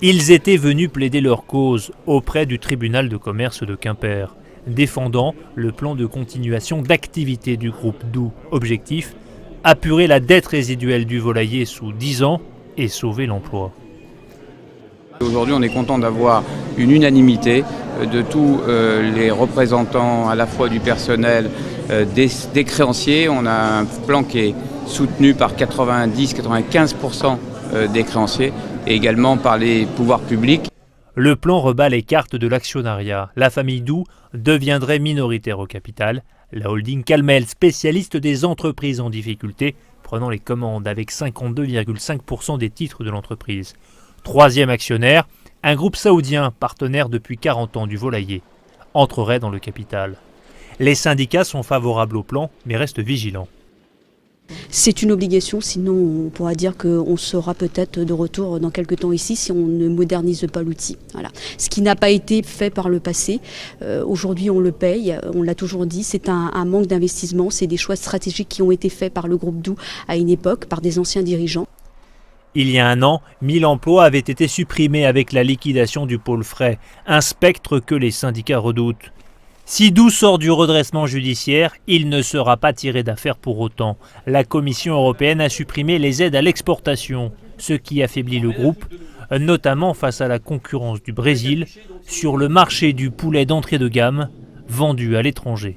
Ils étaient venus plaider leur cause auprès du tribunal de commerce de Quimper, défendant le plan de continuation d'activité du groupe Doux. Objectif, apurer la dette résiduelle du volailler sous 10 ans et sauver l'emploi. Aujourd'hui, on est content d'avoir une unanimité de tous les représentants à la fois du personnel, des créanciers. On a un plan qui est soutenu par 90-95% des créanciers et également par les pouvoirs publics. Le plan rebat les cartes de l'actionnariat. La famille Doux deviendrait minoritaire au capital. La holding Calmel, spécialiste des entreprises en difficulté, prenant les commandes avec 52,5% des titres de l'entreprise. Troisième actionnaire, un groupe saoudien, partenaire depuis 40 ans du volailler, entrerait dans le capital. Les syndicats sont favorables au plan, mais restent vigilants. C'est une obligation, sinon on pourra dire qu'on sera peut-être de retour dans quelques temps ici si on ne modernise pas l'outil. Voilà. Ce qui n'a pas été fait par le passé, aujourd'hui on le paye, on l'a toujours dit, c'est un manque d'investissement, c'est des choix stratégiques qui ont été faits par le groupe Doux à une époque, par des anciens dirigeants. Il y a un an, 1000 emplois avaient été supprimés avec la liquidation du pôle frais, un spectre que les syndicats redoutent. Si Doux sort du redressement judiciaire, il ne sera pas tiré d'affaire pour autant. La Commission européenne a supprimé les aides à l'exportation, ce qui affaiblit le groupe, notamment face à la concurrence du Brésil sur le marché du poulet d'entrée de gamme vendu à l'étranger.